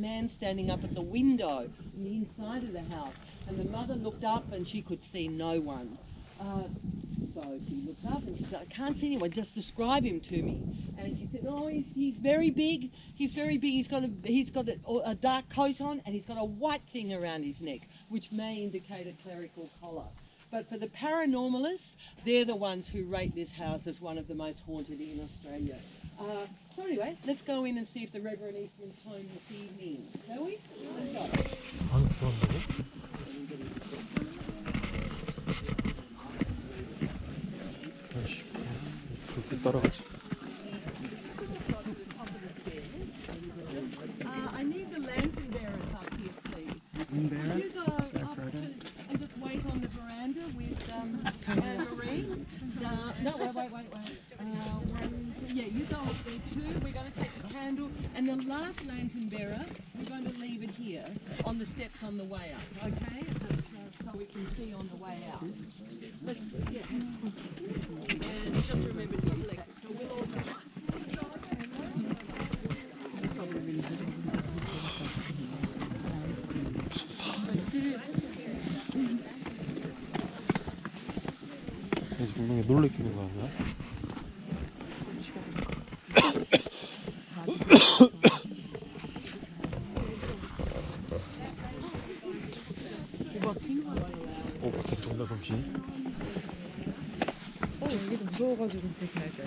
man standing up at the window on the inside of the house. And the mother looked up and she could see no one. So she looked up and she said, I can't see anyone, just describe him to me. And she said, oh, he's very big, he's very big, he's got a dark coat on and he's got a white thing around his neck, which may indicate a clerical collar. But for the paranormalists, they're the ones who rate this house as one of the most haunted in Australia. So anyway, let's go in and see if the Reverend Eastman's home this evening, shall we? Let's go. I need the lantern bearers up here, please. Can you go up and just wait on the veranda with Anne-Marie? No, wait. Yeah, you go up there too. We're going to take the candle, and the last lantern bearer, we're going to leave it here on the steps on the way up, okay? So we can see on the way out. And just remember to collect. So we'll all go. 그래서 분명히 놀래키는 거 아니야? 밖에 정답 없이. 여기도 무서워가지고 조심할게요.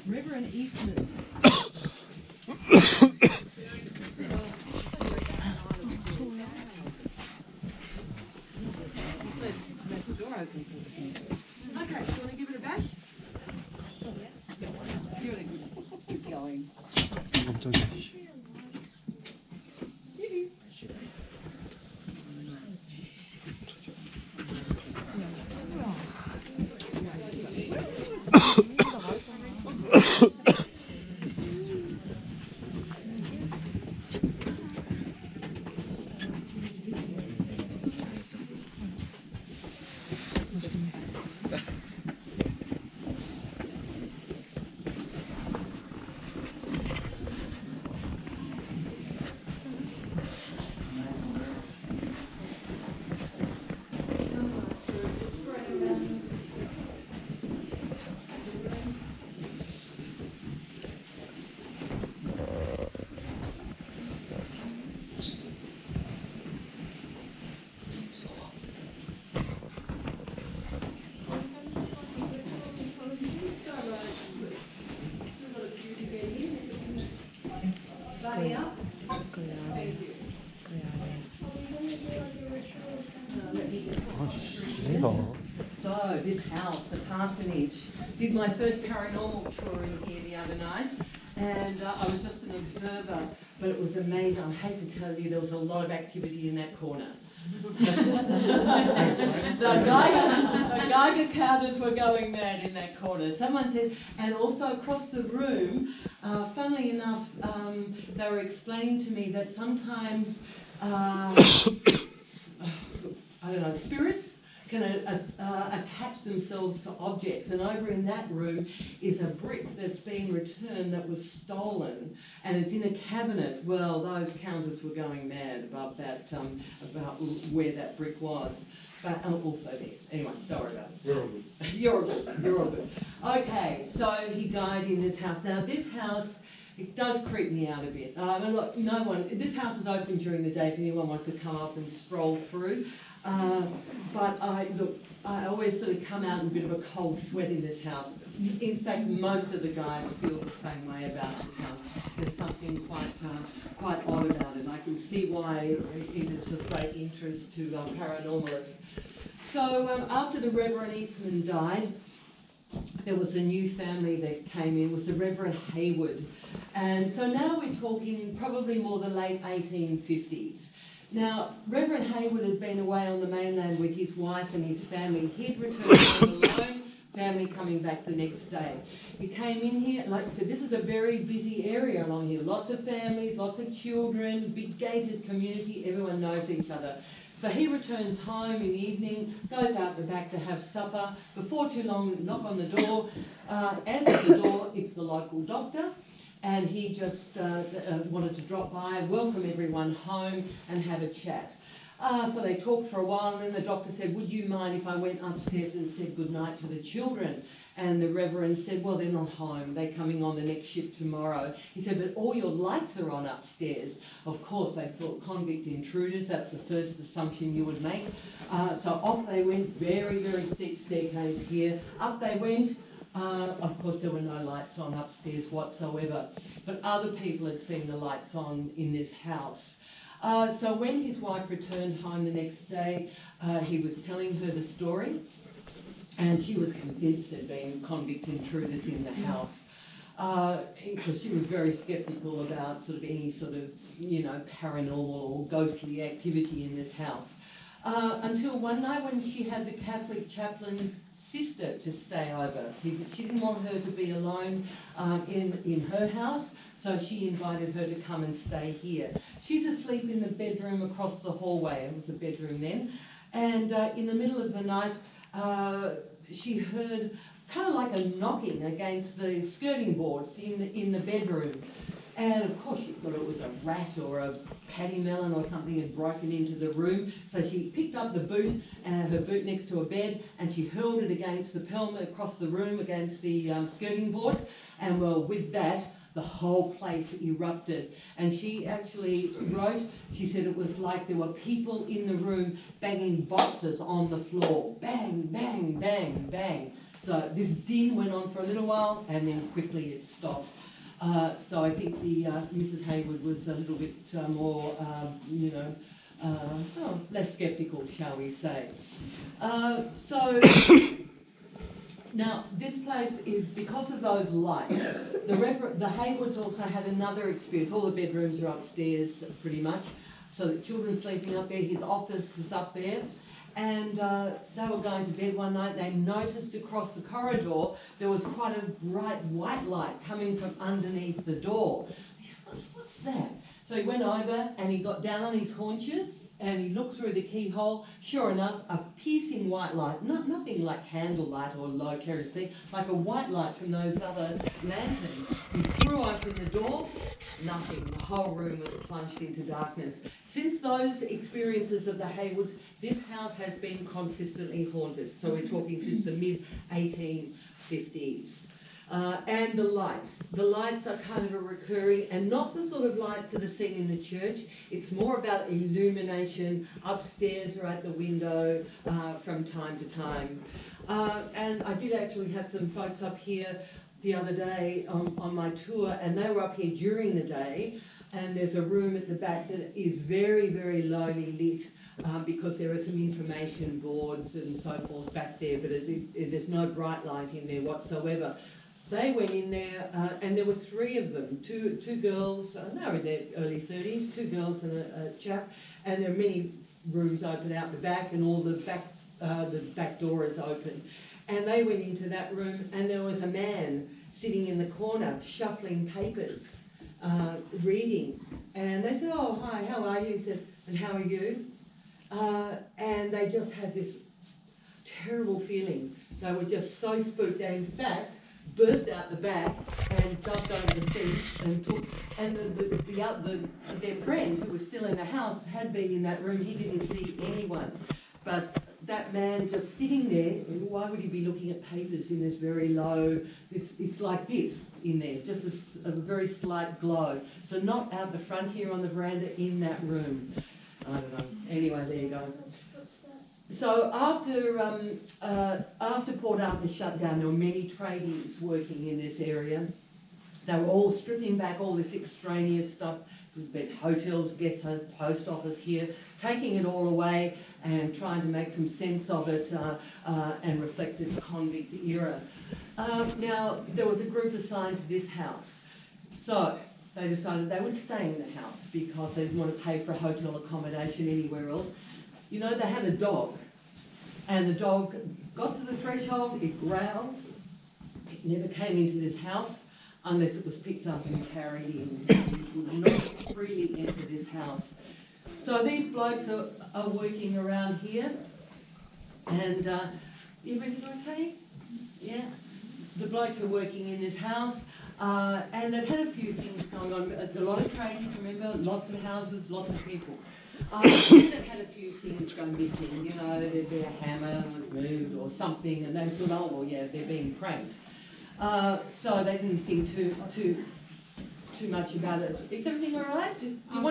Reverend Eastman. Okay, do you want to give it a bash? Keep going. So this house, the parsonage, did my first paranormal tour in here the other night, and I was just an observer, but it was amazing. I hate to tell you, there was a lot of activity in that corner. The Geiger counters were going mad in that corner. Someone said, and also across the room, funnily enough, they were explaining to me that sometimes, spirits can attach themselves to objects, and over in that room is a brick that's been returned that was stolen, and it's in a cabinet. Well, those counters were going mad about that, about where that brick was, but also there. Anyway, don't worry about it. You're all good. Okay, so he died in this house. Now this house, it does creep me out a bit. Look, this house is open during the day if anyone wants to come up and stroll through. But I always sort of come out in a bit of a cold sweat in this house. In fact, most of the guys feel the same way about this house. There's something quite odd about it, and I can see why it is of great interest to paranormalists. So after the Reverend Eastman died, there was a new family that came in. It was the Reverend Hayward. And so now we're talking probably more the late 1850s. Now, Reverend Hayward had been away on the mainland with his wife and his family. He'd returned home alone, family coming back the next day. He came in here, like I said, this is a very busy area along here. Lots of families, lots of children, big gated community, everyone knows each other. So he returns home in the evening, goes out the back to have supper. Before too long, knock on the door, answers the door, it's the local doctor. And he just wanted to drop by, welcome everyone home and have a chat. So they talked for a while, and then the doctor said, would you mind if I went upstairs and said goodnight to the children? And the Reverend said, well, they're not home. They're coming on the next shift tomorrow. He said, but all your lights are on upstairs. Of course, they thought convict intruders. That's the first assumption you would make. So off they went, very, very steep staircase here. Up they went. Of course, there were no lights on upstairs whatsoever. But other people had seen the lights on in this house. So when his wife returned home the next day, he was telling her the story. And she was convinced there'd been convict intruders in the house, because she was very sceptical about sort of any sort of, you know, paranormal or ghostly activity in this house. Until one night when she had the Catholic chaplain's sister to stay over. She didn't want her to be alone in her house, so she invited her to come and stay here. She's asleep in the bedroom across the hallway. It was a bedroom then. And in the middle of the night, she heard kind of like a knocking against the skirting boards in the bedroom. And of course she thought it was a rat or a paddy melon or something had broken into the room. So she picked up the boot, her boot next to a bed, and she hurled it against the pelmet across the room against the skirting boards. And well, with that, the whole place erupted. And she actually wrote, she said it was like there were people in the room banging boxes on the floor. Bang, bang, bang, bang. So this din went on for a little while and then quickly it stopped. So I think the Mrs. Hayward was a little bit more, less sceptical, shall we say. Now, this place is, because of those lights, the Haywoods also had another experience. All the bedrooms are upstairs, pretty much. So the children sleeping up there, his office is up there. And they were going to bed one night. They noticed across the corridor there was quite a bright white light coming from underneath the door. What's that? So he went over and he got down on his haunches and he looked through the keyhole. Sure enough, a piercing white light, nothing like candlelight or low kerosene, like a white light from those other lanterns. He threw open the door, nothing. The whole room was plunged into darkness. Since those experiences of the Haywoods, this house has been consistently haunted. So we're talking since the mid-1850s. And the lights. The lights are kind of a recurring, and not the sort of lights that are seen in the church. It's more about illumination upstairs or at the window from time to time. And I did actually have some folks up here the other day on my tour, and they were up here during the day, and there's a room at the back that is very, very lowly lit. Because there are some information boards and so forth back there, but there's no bright light in there whatsoever. They went in there, and there were three of them, two girls, they were in their early 30s, two girls and a chap, and there are many rooms open out the back, and all the back door is open. And they went into that room, and there was a man sitting in the corner, shuffling papers, reading. And they said, "Oh, hi, how are you?" He said, "And how are you?" And they just had this terrible feeling. They were just so spooked. They, in fact, burst out the back and jumped over the fence and took. And their friend, who was still in the house, had been in that room. He didn't see anyone, but that man just sitting there. Why would he be looking at papers in this very low? It's like this in there, just a very slight glow. So not out the front here on the veranda, in that room. I don't know. Anyway, there you go. So after Port Arthur shut down, there were many tradies working in this area. They were all stripping back all this extraneous stuff. There's been hotels, guest house, post office here, taking it all away and trying to make some sense of it and reflect its convict era. Now, there was a group assigned to this house. So they decided they would stay in the house because they didn't want to pay for hotel accommodation anywhere else. You know, they had a dog, and the dog got to the threshold, it growled, it never came into this house unless it was picked up and carried in. It would not freely enter this house. So these blokes are working around here, and everything okay? Yeah. The blokes are working in this house, and they've had a few things going on. A lot of tradies, remember, lots of houses, lots of people. They've had a few things go missing, you know, there'd be a hammer was moved or something, and they thought, oh, well, yeah, they're being pranked. So they didn't think too much about it. Is everything all right?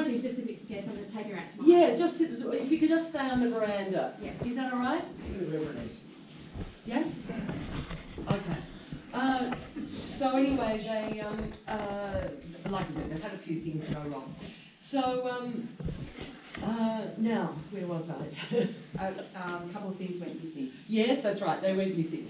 She's just a bit scared, so I'm going to take her out tomorrow. Yeah, just if you could just stay on the veranda. Yeah. Is that all right? Yeah? Okay. So anyway, they, like I said, they've had a few things go wrong. So, now, where was I? A couple of things went missing. Yes, that's right, they went missing.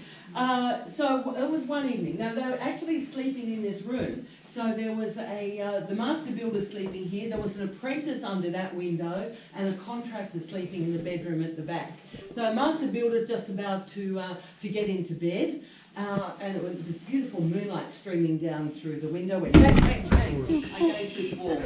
So it was one evening. Now, they were actually sleeping in this room. So there was the master builder sleeping here, there was an apprentice under that window, and a contractor sleeping in the bedroom at the back. So master builder's just about to get into bed, and it was this beautiful moonlight streaming down through the window, went bang, bang, bang, against this wall.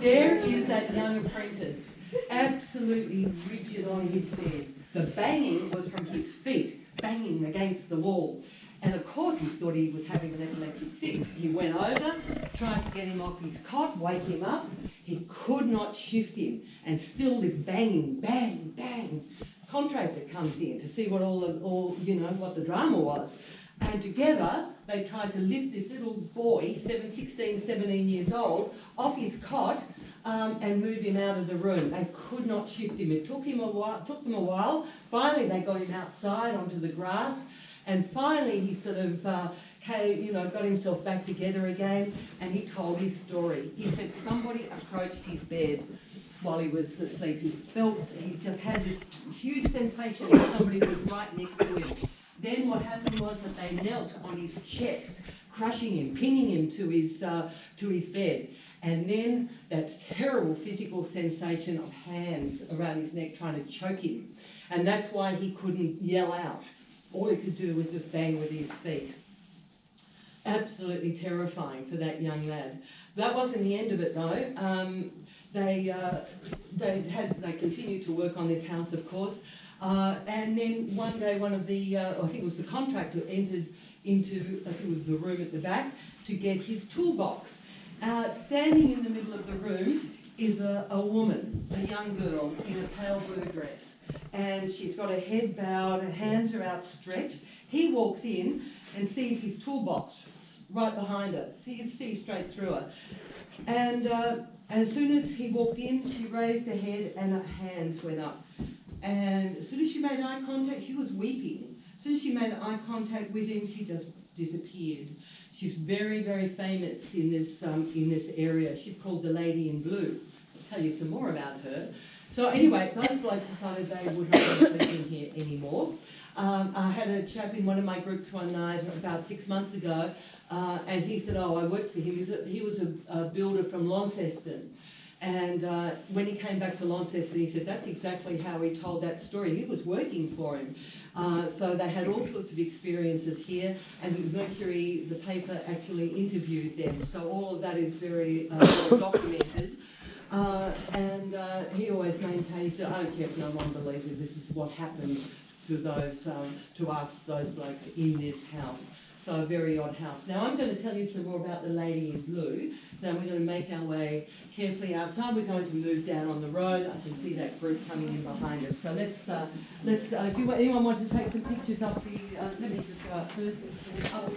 There is that young apprentice, absolutely rigid on his bed. The banging was from his feet, banging against the wall. And of course he thought he was having an epileptic fit. He went over, tried to get him off his cot, wake him up. He could not shift him, and still this banging, bang, bang. Contractor comes in to see what what the drama was. And together they tried to lift this little boy, 16, 17 years old, off his cot and move him out of the room. They could not shift him. It took them a while. Finally they got him outside onto the grass. And finally he sort of got himself back together again, and he told his story. He said somebody approached his bed while he was asleep. He just had this huge sensation that somebody was right next to him. Then what happened was that they knelt on his chest, crushing him, pinning him to his bed. And then that terrible physical sensation of hands around his neck trying to choke him. And that's why he couldn't yell out. All he could do was just bang with his feet. Absolutely terrifying for that young lad. That wasn't the end of it though. They continued to work on this house, of course. And then one day one of the, I think it was the contractor, entered into the room at the back to get his toolbox. Standing in the middle of the room is a woman, a young girl in a pale blue dress. And she's got her head bowed, her hands are outstretched. He walks in and sees his toolbox right behind her. So you can see straight through her. And as soon as he walked in, she raised her head and her hands went up. And as soon as she made eye contact, she was weeping. As soon as she made eye contact with him, she just disappeared. She's very, very famous in this area. She's called the Lady in Blue. I'll tell you some more about her. So anyway, those blokes decided they would not be sleeping here anymore. I had a chap in one of my groups one night about 6 months ago, and he said, oh, I worked for him. He was a builder from Launceston. And when he came back to Launceston, he said that's exactly how he told that story. He was working for him. So they had all sorts of experiences here, and Mercury, the paper, actually interviewed them. So all of that is very well documented. And he always maintains that I don't care if no one believes it, this is what happened to those, to us, those blokes in this house. So a very odd house. Now I'm going to tell you some more about the Lady in Blue. So we're going to make our way carefully outside. We're going to move down on the road. I can see that group coming in behind us. So let's if anyone wants to take some pictures up the, let me just go up first. Up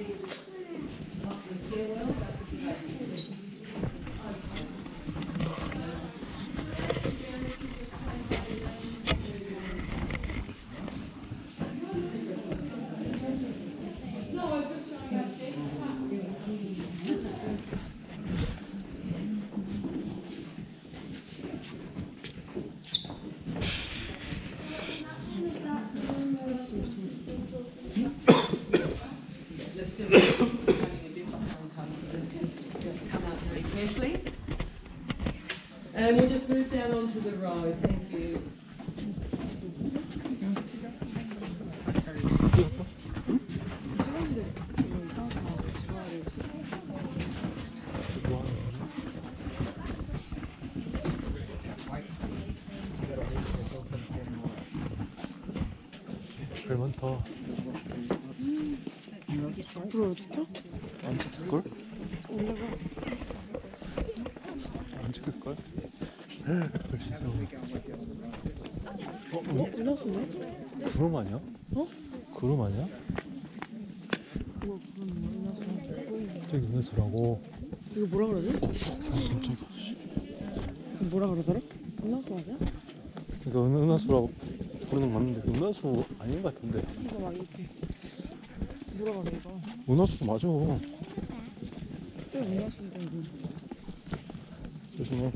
the stairwell. And we'll just move down onto the road. Thank you. 찍었어? 별 많다. 앞으로 찍혀? 안 찍힐걸? 올라가. 안 찍힐걸? 진짜. 은하수네? 구름 아니야? 어? 구름 아니야? 그거 그건 은하수. 저기 은하수라고. 이거 뭐라 그러지? 깜짝이야. 뭐라 그러더라? 은하수 아니야? 그러니까 은하수라고 부르는 거 맞는데 은하수 아닌 것 같은데. 이거 막 이렇게 뭐라 그래 이거? 은하수 맞아. 왜 은하수인데 이거? 조심해.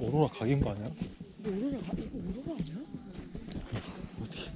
오로라 각인 거 아니야? 이거 오로라 아니야? 어디